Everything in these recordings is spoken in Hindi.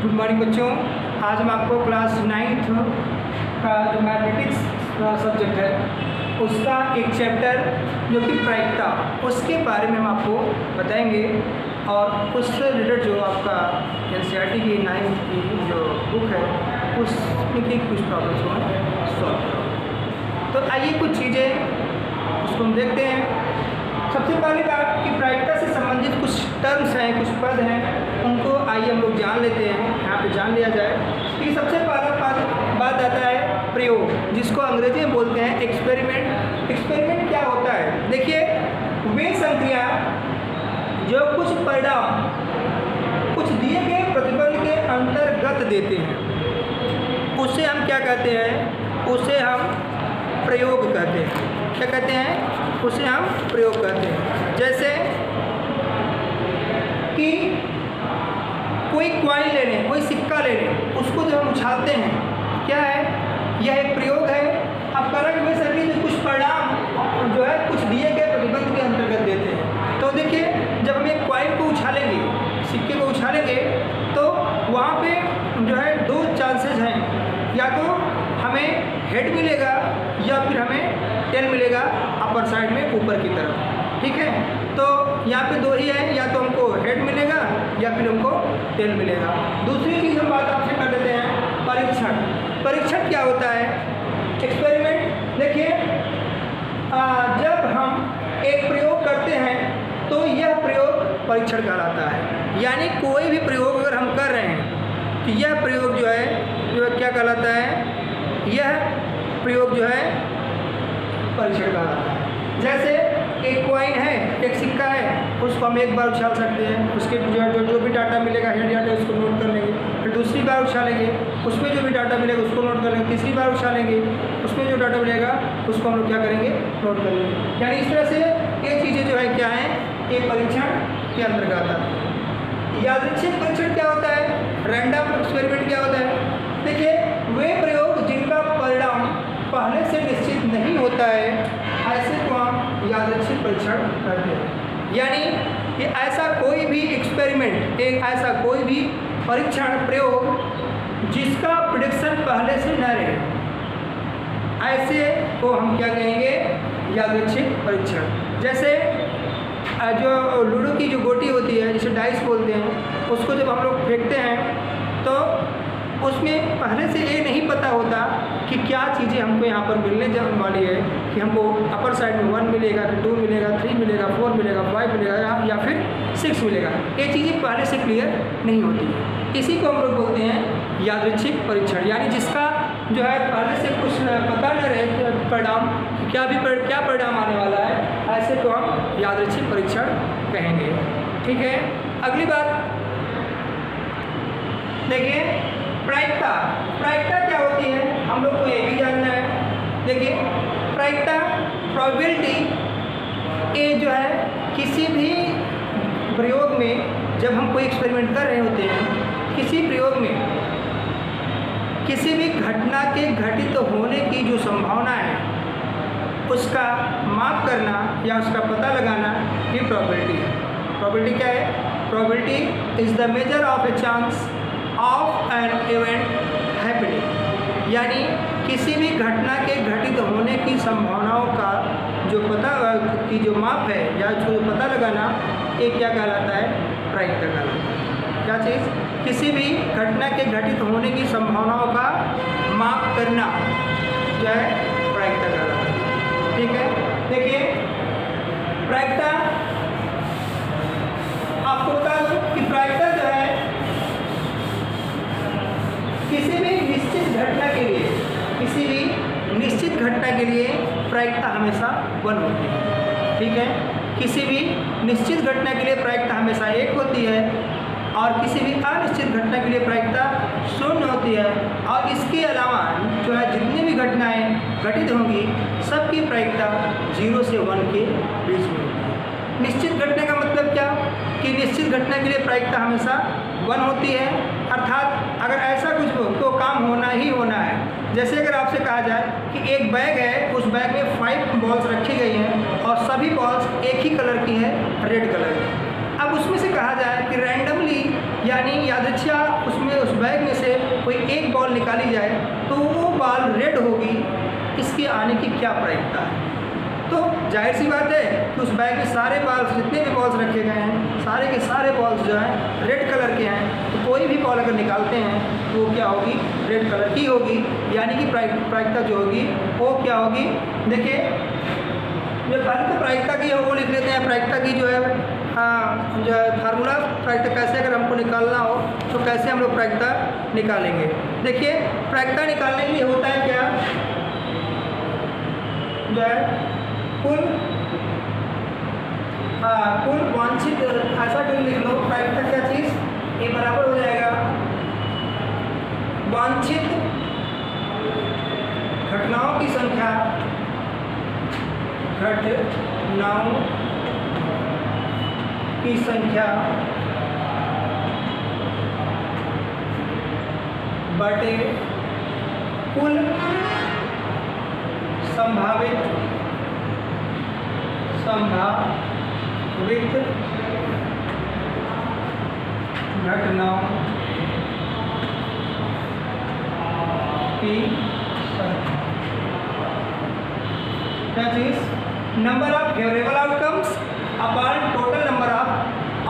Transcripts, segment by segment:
गुड मॉर्निंग बच्चों। आज हम आपको क्लास 9th का जो मैथमेटिक्स सब्जेक्ट है उसका एक चैप्टर जो कि प्रायिकता, उसके बारे में हम आपको बताएंगे और उससे रिलेटेड जो आपका एनसीईआरटी की 9th की जो बुक है उसमें की कुछ प्रॉब्लम्स को सॉल्व करो। तो आइए कुछ चीज़ें उसको हम देखते हैं। सबसे पहले बात कि प्रायिकता से संबंधित कुछ टर्म्स हैं, कुछ पद हैं, उनको आइए हम लोग जान लेते हैं। यहाँ पे जान लिया जाए कि सबसे पहला बात आता है प्रयोग, जिसको अंग्रेजी में बोलते हैं एक्सपेरिमेंट। एक्सपेरिमेंट क्या होता है? देखिए, वे संक्रिया जो कुछ परिणाम कुछ दिए गए प्रतिबंध के अंतर्गत देते हैं उसे हम क्या कहते हैं? उसे हम प्रयोग कहते हैं। क्या कहते हैं? उसे हम प्रयोग कहते हैं। जैसे कि कोई कॉइन ले लें, कोई सिक्का ले लें, उसको जब हम उछालते हैं, क्या है? यह एक प्रयोग है। अब कारण में सभी जो कुछ परिणाम जो है कुछ दिए गए प्रतिबंध के अंतर्गत देते हैं। तो देखिए, जब हम एक कॉइन को उछालेंगे, सिक्के को उछालेंगे, तो वहाँ पे जो है दो चांसेस हैं, या तो हमें हेड मिलेगा या फिर हमें टेल मिलेगा अपर साइड में ऊपर की तरफ। ठीक है, तो यहाँ पे दो ही है, या तो हमको हेड मिलेगा या फिर हमको टेल मिलेगा। दूसरी चीज़ हम बात आपसे कर लेते हैं परीक्षण। परीक्षण क्या होता है? एक्सपेरिमेंट। देखिए, जब हम एक प्रयोग करते हैं तो यह प्रयोग परीक्षण कहलाता है। यानी कोई भी प्रयोग अगर हम कर रहे हैं तो यह प्रयोग जो है क्या कहलाता है? यह प्रयोग जो है परीक्षण कहलाता है। जैसे एक कॉइन है, एक सिक्का है, उसको हम एक बार उछाल सकते हैं, उसके जो भी डाटा मिलेगा हेड या टेल उसको नोट कर लेंगे, फिर दूसरी बार उछालेंगे, उसमें जो भी डाटा मिलेगा उसको नोट कर लेंगे, तीसरी बार उछालेंगे, उसमें जो डाटा मिलेगा उसको हम लोग क्या करेंगे? नोट कर लेंगे। यानी इस तरह से ये चीज़ें जो है क्या हैं? ये परीक्षण के अंतर्गत आता है। यादृच्छिक परीक्षण क्या होता है? रैंडम एक्सपेरिमेंट क्या होता है? देखिए, वे प्रयोग जिनका परिणाम पहले से निश्चित नहीं होता है, ऐसे को हम यादृच्छिक परीक्षण करते हैं। यानी कि ऐसा कोई भी एक्सपेरिमेंट, एक ऐसा कोई भी परीक्षण प्रयोग जिसका प्रेडिक्शन पहले से न रहे, ऐसे को हम क्या कहेंगे? यादृच्छिक परीक्षण। जैसे जो लूडो की जो गोटी होती है, जिसे डाइस बोलते हैं, उसको जब हम लोग फेंकते हैं तो उसमें पहले से ये नहीं पता होता कि क्या चीज़ें हमको यहाँ पर मिलने वाली है, कि हमको अपर साइड में 1 मिलेगा, फिर 2 मिलेगा, 3 मिलेगा, 4 मिलेगा, 5 मिलेगा या फिर 6 मिलेगा। ये चीज़ें पहले से क्लियर नहीं होती। इसी को हम लोग बोलते हैं यादृच्छिक परीक्षण। यानी जिसका जो है पहले से कुछ पता न रहे परिणाम क्या परिणाम आने वाला है, ऐसे को हम यादृच्छिक परीक्षण कहेंगे। ठीक है, अगली बात देखिए, प्रायिकता। प्रायिकता क्या होती है? हम लोग को ये भी जानना है। देखिए, प्रायिकता प्रोबेबिलिटी ये जो है किसी भी प्रयोग में, जब हम कोई एक्सपेरिमेंट कर रहे होते हैं, किसी प्रयोग में किसी भी घटना के घटित होने की जो संभावना है उसका माप करना या उसका पता लगाना, ये प्रोबेबिलिटी है। प्रोबेबिलिटी क्या है? Probability is the measure of a chance of an event happening. यानी किसी भी घटना के घटित होने की संभावनाओं का जो पता की जो माप है या उसको पता लगाना, ये क्या कहलाता है? प्रायिकता कहलाता है। क्या चीज़? किसी भी घटना के घटित होने की संभावनाओं का माप करना जो है प्रायिकता कहलाता है। ठीक है, देखिए, प्रायिकता आपको बता दूं कि प्रायिकता जो है किसी भी निश्चित घटना के लिए प्रायिकता हमेशा 1 होती है। ठीक है, किसी भी निश्चित घटना के लिए प्रायिकता हमेशा 1 होती है और किसी भी अनिश्चित घटना के लिए प्रायिकता 0 होती है। और इसके अलावा जो है जितनी भी घटनाएं घटित होंगी सबकी प्रायिकता 0 से 1 के बीच में होती है। निश्चित घटना का मतलब क्या? कि निश्चित घटना के लिए प्रायिकता हमेशा 1 होती है। अर्थात अगर ऐसा कुछ हो तो काम होना ही होना है। जैसे अगर आपसे कहा जाए कि एक बैग है, उस बैग में 5 बॉल्स रखी गई हैं और सभी बॉल्स एक ही कलर की हैं, रेड कलर की। अब उसमें से कहा जाए कि रैंडमली यानी यादृच्छा उसमें उस बैग में से कोई एक बॉल निकाली जाए तो वो बॉल रेड होगी, इसके आने की क्या प्रायिकता है? तो जाहिर सी बात है कि उस बैग में सारे बॉल्स, जितने भी बॉल्स रखे गए हैं, सारे के सारे बॉल्स जो हैं रेड कलर के हैं, तो कोई भी बॉल अगर निकालते हैं तो वो क्या होगी? रेड कलर की होगी। यानी कि प्रायिकता जो होगी वो क्या होगी? देखिए, जो पहले तो प्रायिकता की है वो लिख लेते हैं। प्रायिकता की जो है फार्मूला, प्रायिकता कैसे अगर हमको निकालना हो तो कैसे हम लोग प्रायिकता निकालेंगे? देखिए, प्रायिकता निकालने के लिए होता है क्या, जो है कुल वांछित, ऐसा क्यों लिख लो, प्रायिकता क्या चीज़, ये बराबर हो जाएगा वांछित घटनाओं की संख्या, घटनाओं की संख्या बटे कुल संभावित घटनाओं की संख्या। क्या चीज? Number of favourable outcomes upon total number of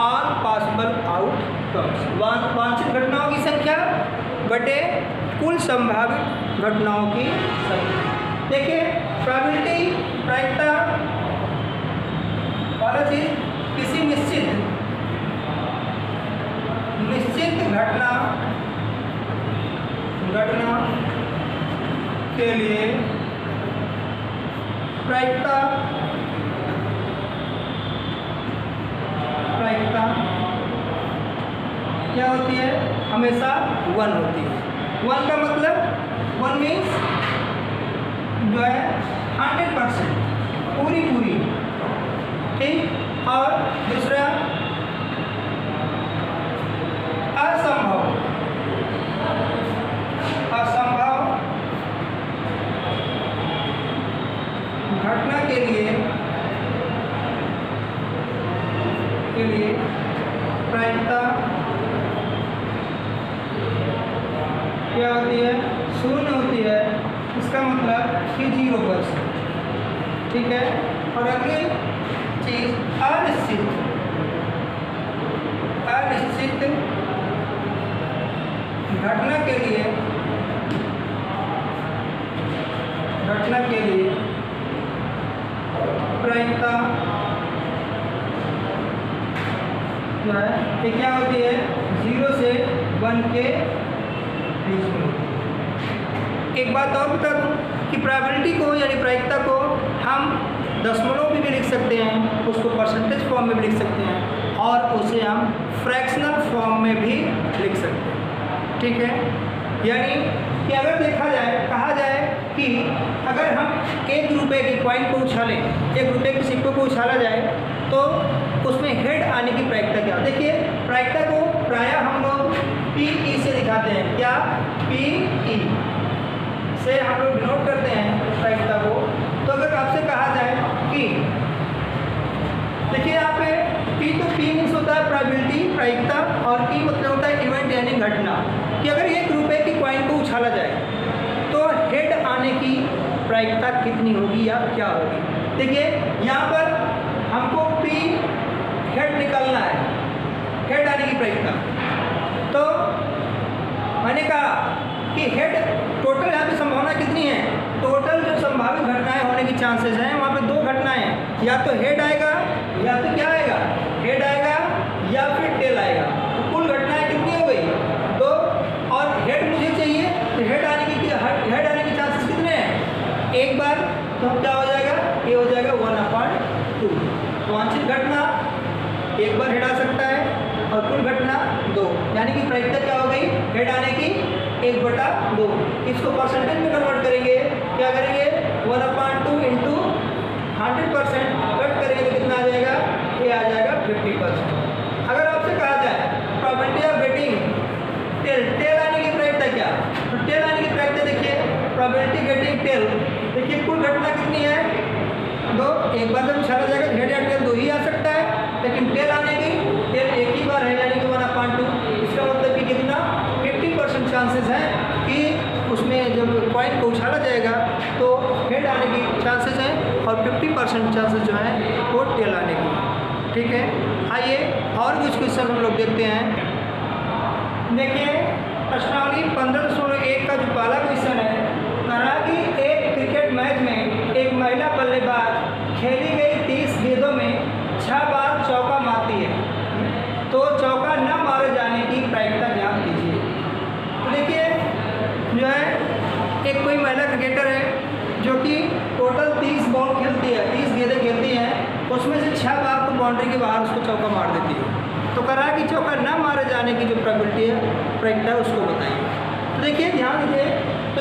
all possible outcomes. वांछित घटनाओं की संख्या बटे कुल संभावित घटनाओं की संख्या। देखिए, प्रोबेबिलिटी, प्रायिकता वाला चीज किसी निश्चित घटना के लिए प्रायिकता क्या होती है? हमेशा 1 होती है। 1 का मतलब 1 मीन्स जो है 100%, पूरी, ठीक। और दूसरा असंभव घटना के लिए प्रायिकता क्या होती है? 0 होती है। इसका मतलब कि 0%, ठीक है। और अगली चीज अनिश्चित घटना के लिए प्रायिकता जो है ये क्या होती है? 0 से 1 के बीच में होती है। एक बात और बता दूं कि प्रोबेबिलिटी को यानी प्रायिकता को हम दशमलव में भी लिख सकते हैं, उसको परसेंटेज फॉर्म में भी लिख सकते हैं, और उसे हम फ्रैक्शनल फॉर्म में भी लिख सकते हैं, ठीक है। यानी कि अगर देखा जाए, कहा जाए कि अगर हम 1 रुपये की कॉइन को उछालें, 1 रुपये के सिक्कों को उछाला जाए तो उसमें हेड आने की प्रायिकता क्या? देखिए, प्रायिकता को प्रायः हम लोग PE से दिखाते हैं। क्या? PE से हम लोग डिनोट करते हैं प्रायिकता को। तो अगर आपसे कहा जाए कि देखिए यहाँ पे P, तो P मीन्स होता है प्रोबेबिलिटी, प्रायिकता, और E मतलब होता है इवेंट यानी घटना, कि अगर 1 रुपये की कॉइन को उछाला जाए तो हेड आने की प्रायिकता कितनी होगी या क्या होगी? देखिए, यहाँ पर हमको P हेड निकालना है, हेड आने की प्रायिकता। तो मैंने कहा कि हेड टोटल यहाँ पे संभावना कितनी है? टोटल जो संभावित घटनाएं होने की चांसेस हैं वहाँ पे 2 घटनाएं हैं, या तो हेड आएगा या तो क्या आएगा? हेड आएगा या फिर टेल आएगा। तो कुल घटनाएं कितनी हो गई? 2, और हेड मुझे चाहिए, तो हेड आने की चांसेस कितने हैं? एक बार, तो क्या हो जाएगा? ये हो जाएगा 1/2। वांछित घटना एक बार हेड आ सकता है और कुल घटना 2, यानी कि प्रायिकता क्या हो गई? हेड आने की 1/2। इसको परसेंटेज में कन्वर्ट करेंगे, क्या करेंगे? 1/2 इंटू 100% कट करेंगे तो कितना आ जाएगा? ये आ जाएगा 50%। अगर आपसे कहा जाए प्रोबेबिलिटी ऑफ गेटिंग टेल आने की प्रायिकता क्या? तो टेल आने की प्रायिकता देखिए, प्रोबेबिलिटी गेटिंग टेल, देखिए कुल घटना कितनी है? 2। एक बार जब उछाला जाएगा तो हेड या टेल 2 ही आ सकता है, लेकिन टेल आने की, टेल एक ही बार है, यानी कि 1/2। जब कॉइन को उछाला जाएगा तो हेड आने की चांसेस हैं और 50% चांसेस जो हैं वो टेल आने की। ठीक है, आइए और कुछ क्वेश्चन हम लोग देखते हैं। देखिए प्रश्नावली 15.1 का जो पहला क्वेश्चन है, कहा कि एक क्रिकेट मैच में एक महिला बल्लेबाज खेली गई 30 गेंदों में 6 बार चौका मारती है, तो चौका न मारे जाने की प्रायिकता ज्ञात कीजिए। तो देखिए जो है एक कोई महिला क्रिकेटर है जो कि टोटल 30 बॉल खेलती है, 30 गेंदें खेलती हैं, उसमें से 6 बार तो बाउंड्री के बाहर उसको चौका मार देती है। तो कह रहा है कि चौका न मारे जाने की जो प्रोबेबिलिटी है, प्रायिकता है, उसको बताइए। तो देखिए ध्यान दीजिए, तो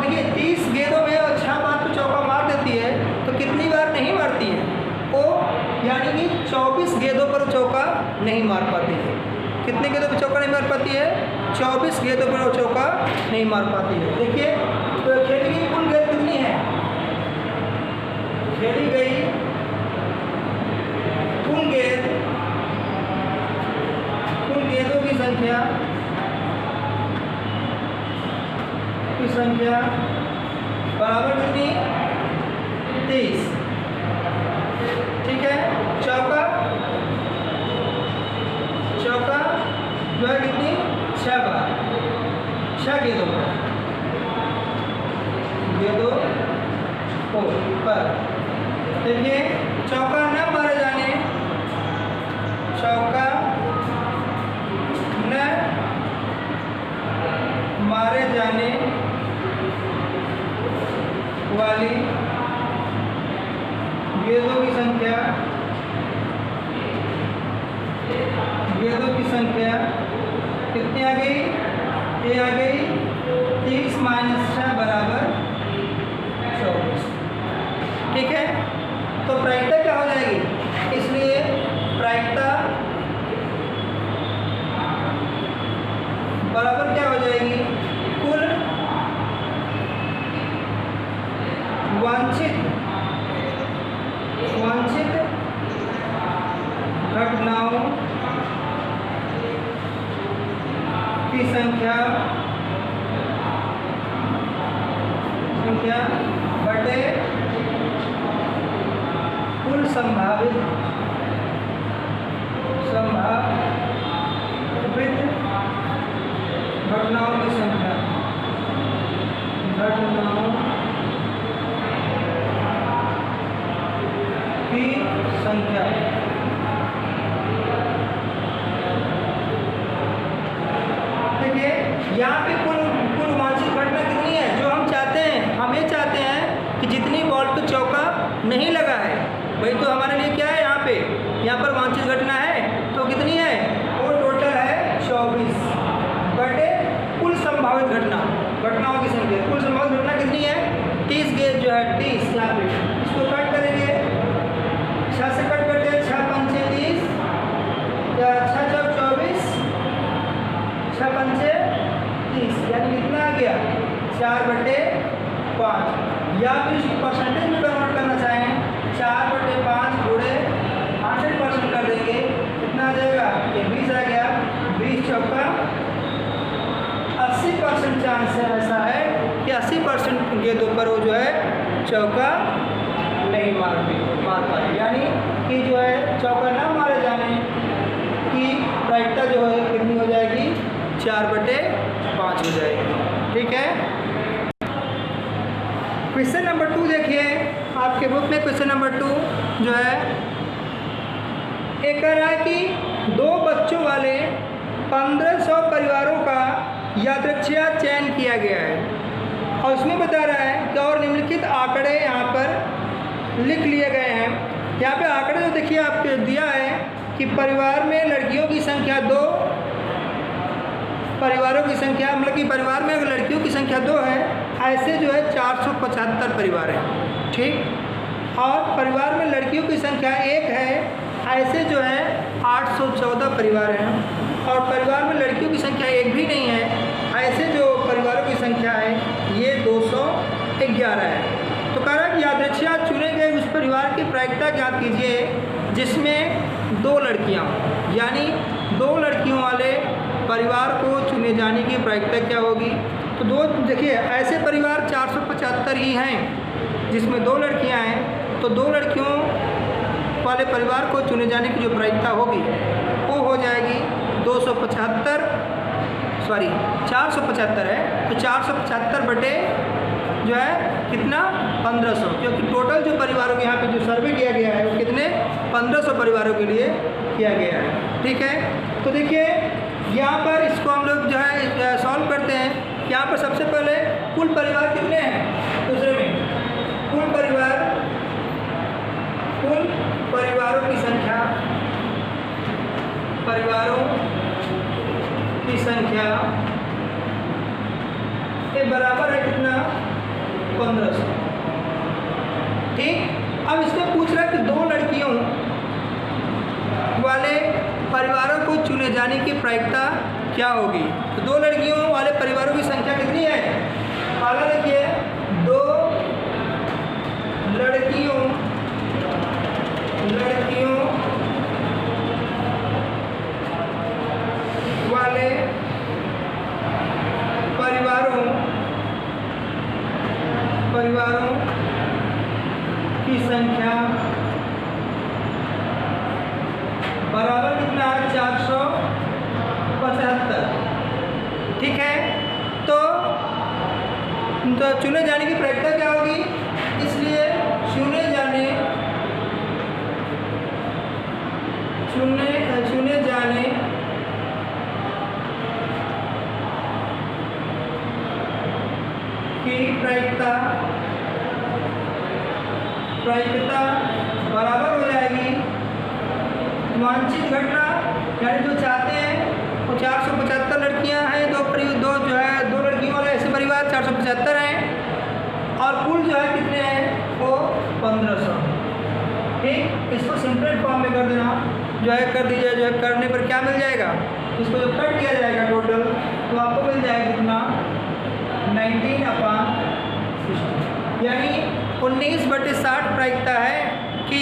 देखिए 30 गेंदों में और 6 बार तो चौका मार देती है, तो कितनी बार नहीं मारती है वो, यानी कि 24 गेंदों पर चौका नहीं मार पाती है। कितने गेंदों पर चौका नहीं मार पाती है? 24 गेंदों पर वो चौका नहीं मार पाती है। देखिए तो खेली गई कुल गेंद कितनी है? खेली गई कुल गेंदों की संख्या बराबर कितनी? 30। ठीक है, चौका जो है कितनी? 6 बार, 6 गेंदों पर। देखिए चौका न मारे जाने वाली गेंदों की संख्या कितनी आ गई? ये आ गई 30 - 6 बराबर 24। ठीक है, तो प्रायिकता क्या हो जाएगी? इसलिए प्रायिकता बराबर क्या हो जाएगी? कुल वांछित घटनाओं की संख्या बटे कुल संभावित घटनाओं की संख्या देखिए यहाँ पे कुल वांछित घटना कितनी है? जो हम चाहते हैं, हम ये चाहते हैं कि जितनी बॉल पे चौका नहीं लगा है, वही तो हमारे लिए क्या है? यहाँ पर वांछित घटना है, तो कितनी है? वो टोटल है 24 बटे कुल संभावित घटनाओं की संख्या। कुल संभावित घटना कितनी है? 30 गेंद जो है 30, यहाँ पे इसको कट करेंगे, 6 से कट करते हैं, 6 पंचे 30, 6 चौक 24, 6 पंचे 30, यानी कितना आ गया? 4/5। या फिर इसको परसेंटेज में कन्वर्ट करना चाहें, 4/5 गुणे 68% कर देंगे, कितना आ जाएगा? ये 20 आ गया। 20 चौका 80% चांस है, ऐसा है कि 80% गेंदों पर वो जो है चौका नहीं मार पाए, यानी कि जो है चौका ना मारे जाने की प्रायिकता जो है कितनी हो जाएगी? 4/5 हो जाएगी। ठीक है, क्वेश्चन नंबर 2 देखिए आपके बुक में। क्वेश्चन नंबर 2 जो है एक कह रहा है कि 2 बच्चों वाले 1500 परिवारों का यादृच्छिक चयन किया गया है और उसमें बता रहा है कि और निम्नलिखित आंकड़े यहाँ पर लिख लिए गए हैं। यहाँ पे आंकड़े जो देखिए आपको दिया है कि परिवार में लड़कियों की संख्या 2, परिवारों की संख्या मतलब कि परिवार में अगर लड़कियों की संख्या 2 है, ऐसे जो है 475 परिवार हैं। ठीक, और परिवार में लड़कियों की संख्या 1 है, ऐसे जो है 814 परिवार हैं, और परिवार में लड़कियों की संख्या 1 भी नहीं है, ऐसे जो परिवारों की संख्या है ये 211 है। तो कह रहा है कि यादृच्छिक चुने गए उस परिवार की प्रायिकता ज्ञात कीजिए जिसमें 2 लड़कियां, यानी 2 लड़कियों वाले परिवार को चुने जाने की प्रायिकता क्या होगी? तो दो देखिए ऐसे परिवार 475 ही हैं जिसमें 2 लड़कियां हैं, तो 2 लड़कियों वाले परिवार को चुने जाने की जो प्रायिकता होगी वो हो जाएगी 275, सॉरी 475 है, तो 475 बटे जो है कितना 1500, क्योंकि टोटल जो परिवारों के यहाँ पे जो सर्वे किया गया है वो कितने 1500 परिवारों के लिए किया गया है। ठीक है, तो देखिए यहाँ पर इसको हम लोग जो है सॉल्व करते हैं। यहाँ पर सबसे पहले कुल परिवार कितने हैं, दूसरे में कुल परिवारों की संख्या, ये बराबर है कितना 1500। ठीक, अब इसमें पूछ रहा है कि 2 लड़कियों वाले परिवारों को चुने जाने की प्रायिकता क्या होगी। तो 2 लड़कियों वाले परिवारों की संख्या कितनी है, पहला देखिए 2 लड़कियों वाले परिवारों की संख्या बराबर कितना है 475। ठीक है, तो चुने जाने की प्रायिकता क्या होगी, इसलिए चुने जाने की प्रायिकता बराबर हो जाएगी वांछित घटना, यानी जो चाहते हैं वो 475 लड़कियां हैं, दो जो है 2 लड़कियों वाले ऐसे परिवार 475 हैं, और कुल जो है कितने हैं वो 1500। ठीक, इसको सिंपल फॉर्म में कर देना, जो है कर दीजिए, जो है करने पर क्या मिल जाएगा, इसको जब कट किया जाएगा टोटल तो आपको मिल जाएगा कितना 19/60, यानी 19/60 प्रायिकता है कि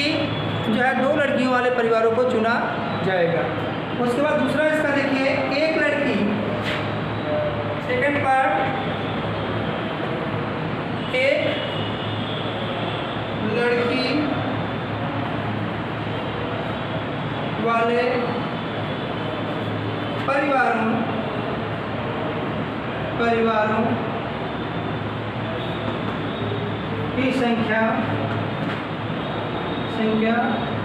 जो है 2 लड़कियों वाले परिवारों को चुना जाएगा। उसके बाद दूसरा इसका देखिए, एक लड़की, सेकंड पार्ट, एक लड़की वाले परिवारों की संख्या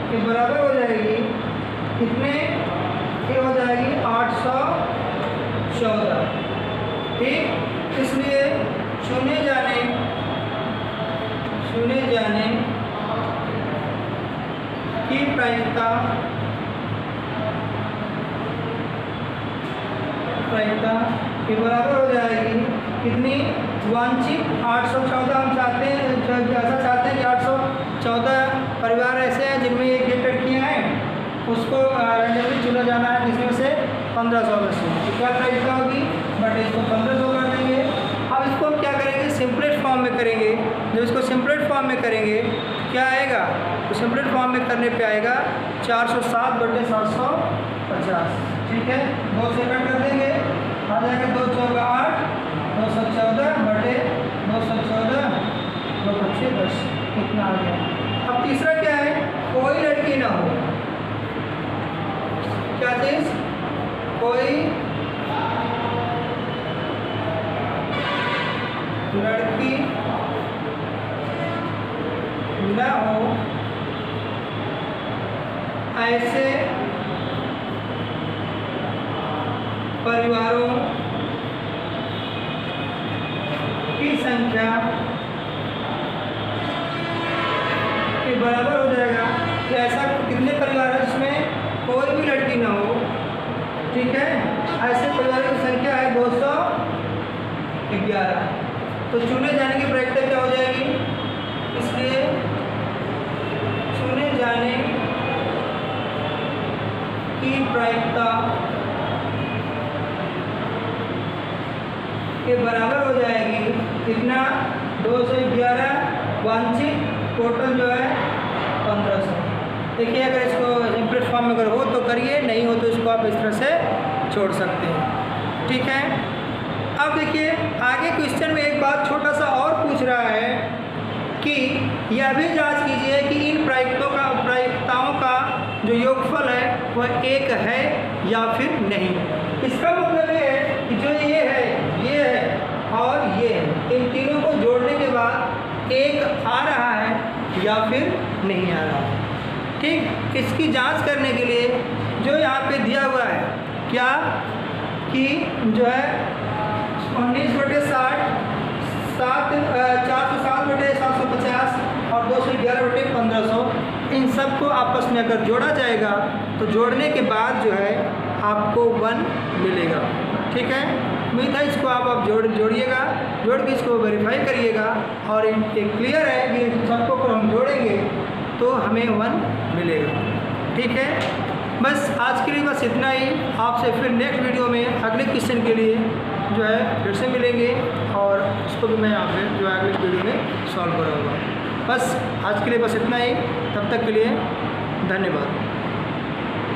के बराबर हो जाएगी कितने, ये हो जाएगी 814। ठीक, इसलिए चुने जाने की प्रायिकता के बराबर हो जाएगी कितनी, वांछित 814। हम चाहते हैं ऐसा चाहते हैं कि 814 परिवार ऐसे हैं जिनमें एक लड़कियाँ हैं, उसको रैंडमली चुना जाना है, जिसमें से 1500 में से क्या प्रायिकता होगी, बट इसको 1500 कर देंगे। अब इसको हम क्या करेंगे, सिंपलेट फॉर्म में करेंगे। जब इसको सिंपलेट फॉर्म में करेंगे क्या आएगा, तो सिंपलेट फॉर्म में करने पे आएगा 407/750। ठीक है, 2 से कट कर देंगे, आ जाएगा 2 चौका 8, 214/214, 2 5 10, कितना आ गया। अब तीसरा क्या है, कोई लड़की ना हो, क्या चीज, कोई लड़की न हो, ऐसे परिवारों की संख्या के बराबर हो जाएगा कि ऐसा कितने परिवार है जिसमें कोई भी लड़की ना हो। ठीक है, ऐसे परिवारों की संख्या है 211। तो चुने जाने की प्रायिकता क्या हो जाएगी, इसलिए चुने जाने की प्रायिकता के बराबर हो जाएगी कितना, 211 वांछित, टोटल जो है 1500। देखिए अगर इसको सिंपल फॉर्म में अगर हो तो करिए, नहीं हो तो इसको आप इस तरह से छोड़ सकते हैं। ठीक है। अब देखिए आगे क्वेश्चन में एक बात छोटा सा और पूछ रहा है कि यह भी जांच कीजिए कि इन प्रायिकताओं का जो योगफल है वह एक है या फिर नहीं। इसका मतलब ये है कि जो ये है और ये है, इन तीनों को जोड़ने के बाद एक आ रहा है या फिर नहीं आ रहा है। ठीक, इसकी जांच करने के लिए जो यहाँ पे दिया हुआ है क्या कि जो है 19/60, 407/750 और 211/1500, इन सब को आपस में अगर जोड़ा जाएगा तो जोड़ने के बाद जो है आपको 1 मिलेगा। ठीक है, उम्मीद है इसको आप जोड़िएगा, जोड़ के इसको वेरीफाई करिएगा और एक क्लियर है कि इन सबको को हम जोड़ेंगे तो हमें 1 मिलेगा। ठीक है, बस आज के लिए बस इतना ही। आपसे फिर नेक्स्ट वीडियो में अगले क्वेश्चन के लिए जो है फिर से मिलेंगे और उसको भी मैं यहाँ पे जो है अगले वीडियो में सॉल्व करूँगा। बस आज के लिए बस इतना ही, तब तक के लिए धन्यवाद।